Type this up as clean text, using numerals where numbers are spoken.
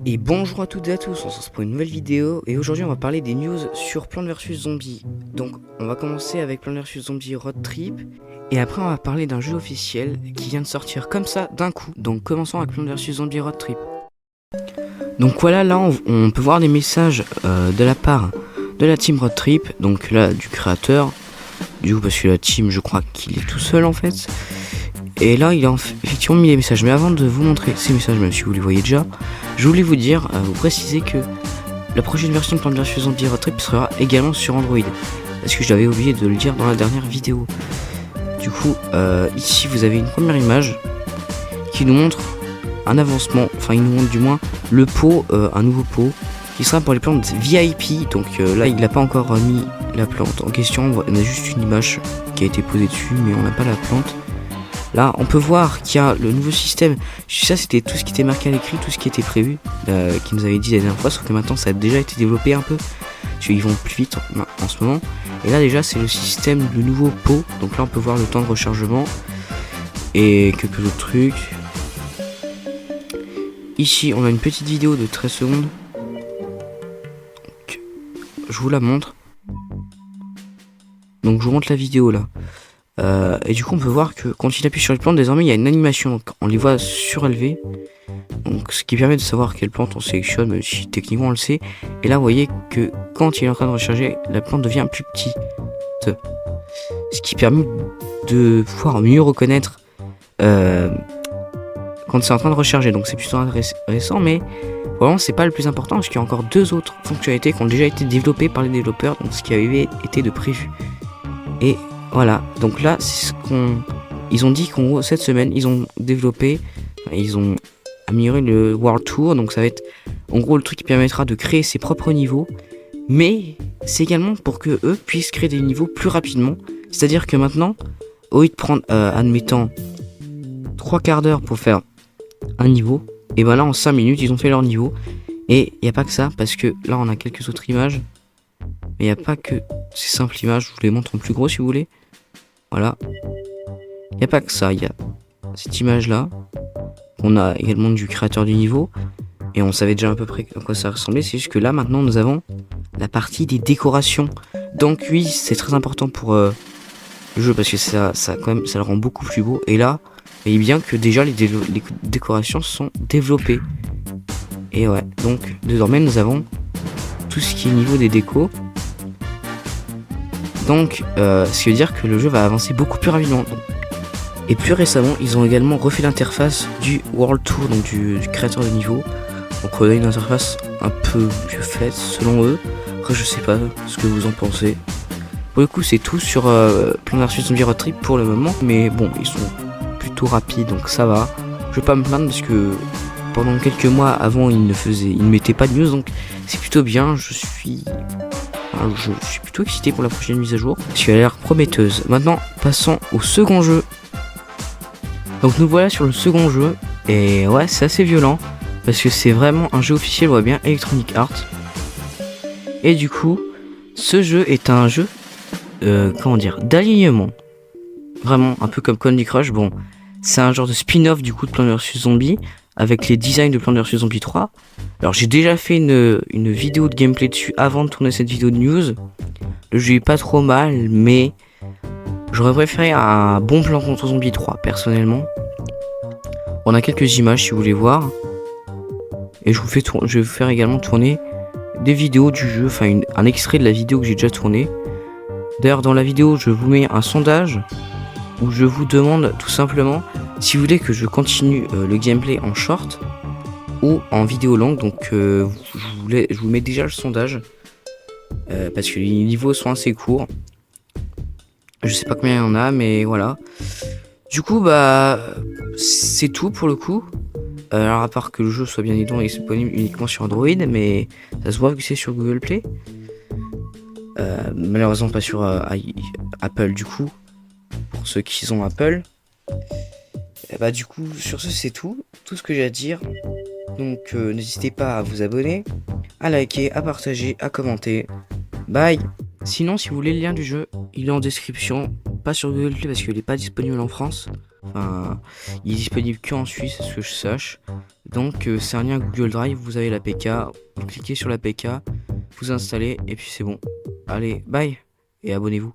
Et bonjour à toutes et à tous, on se retrouve pour une nouvelle vidéo et aujourd'hui on va parler des news sur Plants vs Zombies. Donc on va commencer avec Plants vs Zombies Road Trip et après on va parler d'un jeu officiel qui vient de sortir comme ça d'un coup. Donc commençons avec Plants vs Zombies Road Trip. Donc voilà, là on peut voir des messages de la part de la team Road Trip, donc là du créateur, du coup parce que la team je crois qu'il est tout seul en fait. Et là il a effectivement mis les messages, mais avant de vous montrer ces messages, même si vous les voyez déjà, je voulais vous dire, vous préciser que la prochaine version de Plants vs Zombies Road Trip sera également sur Android. Parce que j'avais oublié de le dire dans la dernière vidéo. Du coup, ici vous avez une première image qui nous montre un avancement, enfin il nous montre du moins le pot, un nouveau pot, qui sera pour les plantes VIP. Donc là il n'a pas encore mis la plante en question, on a juste une image qui a été posée dessus, mais on n'a pas la plante. Là, on peut voir qu'il y a le nouveau système. Ça, c'était tout ce qui était marqué à l'écrit, tout ce qui était prévu, qui nous avait dit la dernière fois, sauf que maintenant, ça a déjà été développé un peu. Parce qu'ils vont plus vite en ce moment. Et là, déjà, c'est le système du nouveau pot. Donc là, on peut voir le temps de rechargement et quelques autres trucs. Ici, on a une petite vidéo de 13 secondes. Donc, je vous la montre. Donc, je vous montre la vidéo là. Et du coup on peut voir que quand il appuie sur les plantes, désormais il y a une animation, donc on les voit surélevées, donc ce qui permet de savoir quelle plante on sélectionne, même si techniquement on le sait. Et là vous voyez que quand il est en train de recharger, la plante devient plus petite, ce qui permet de pouvoir mieux reconnaître quand c'est en train de recharger. Donc c'est plutôt intéressant, mais vraiment c'est pas le plus important parce qu'il y a encore deux autres fonctionnalités qui ont déjà été développées par les développeurs, donc ce qui avait été de prévu. Et voilà, donc là, c'est ce ils ont dit qu'en gros, cette semaine, ils ont développé, ils ont amélioré le World Tour, donc ça va être, en gros, le truc qui permettra de créer ses propres niveaux, mais c'est également pour que eux puissent créer des niveaux plus rapidement, c'est-à-dire que maintenant, au lieu de prendre, admettons, 3 quarts d'heure pour faire un niveau, et ben là, en 5 minutes, ils ont fait leur niveau, et il n'y a pas que ça, parce que là, on a quelques autres images, mais il n'y a pas que ces simples images, je vous les montre en plus gros si vous voulez. Voilà. Il n'y a pas que ça, il y a cette image là. On a également du créateur du niveau. Et on savait déjà à peu près à quoi ça ressemblait. C'est juste que là maintenant nous avons la partie des décorations. Donc oui, c'est très important pour le jeu parce que ça quand même ça le rend beaucoup plus beau. Et là, vous voyez bien que déjà les décorations sont développées. Et ouais, donc désormais nous avons tout ce qui est niveau des décos. Donc, ce qui veut dire que le jeu va avancer beaucoup plus rapidement. Et plus récemment, ils ont également refait l'interface du World Tour, donc du créateur de niveau. Donc, on a une interface un peu mieux faite selon eux. Après, je sais pas ce que vous en pensez. Pour le coup, c'est tout sur Plants vs Zombies Road Trip pour le moment. Mais bon, ils sont plutôt rapides, donc ça va. Je vais pas me plaindre parce que pendant quelques mois avant, ils ne mettaient pas de news, donc c'est plutôt bien. Je suis plutôt excité pour la prochaine mise à jour, parce qu'elle a l'air prometteuse. Maintenant, passons au second jeu. Donc nous voilà sur le second jeu, et ouais, c'est assez violent, parce que c'est vraiment un jeu officiel, on voit bien Electronic Arts. Et du coup, ce jeu est un jeu, comment dire, d'alignement. Vraiment, un peu comme Candy Crush, bon, c'est un genre de spin-off du coup de Plants vs Zombies, avec les designs de Plants vs Zombies 3. Alors j'ai déjà fait une vidéo de gameplay dessus avant de tourner cette vidéo de news. Le jeu est pas trop mal, mais j'aurais préféré un bon Plants contre Zombies 3 personnellement. On a quelques images si vous voulez voir. Et je vais vous faire également tourner des vidéos du jeu, enfin un extrait de la vidéo que j'ai déjà tournée. D'ailleurs dans la vidéo je vous mets un sondage où je vous demande tout simplement si vous voulez que je continue le gameplay en short ou en vidéo longue. Donc je vous mets déjà le sondage parce que les niveaux sont assez courts. Je sais pas combien il y en a, mais voilà. Du coup bah c'est tout pour le coup. Alors à part que le jeu soit bien évident et disponible uniquement sur Android, mais ça se voit que c'est sur Google Play. Malheureusement pas sur Apple du coup. Pour ceux qui ont Apple. Et bah du coup sur ce c'est tout ce que j'ai à dire. Donc n'hésitez pas à vous abonner, à liker, à partager, à commenter. Bye. Sinon si vous voulez le lien du jeu, il est en description. pas sur Google Play parce qu'il n'est pas disponible en France. Enfin, il est disponible qu'en Suisse, à ce que je sache. Donc c'est un lien Google Drive, vous avez l'APK, vous cliquez sur l'APK, vous installez et puis c'est bon. Allez, bye et abonnez-vous.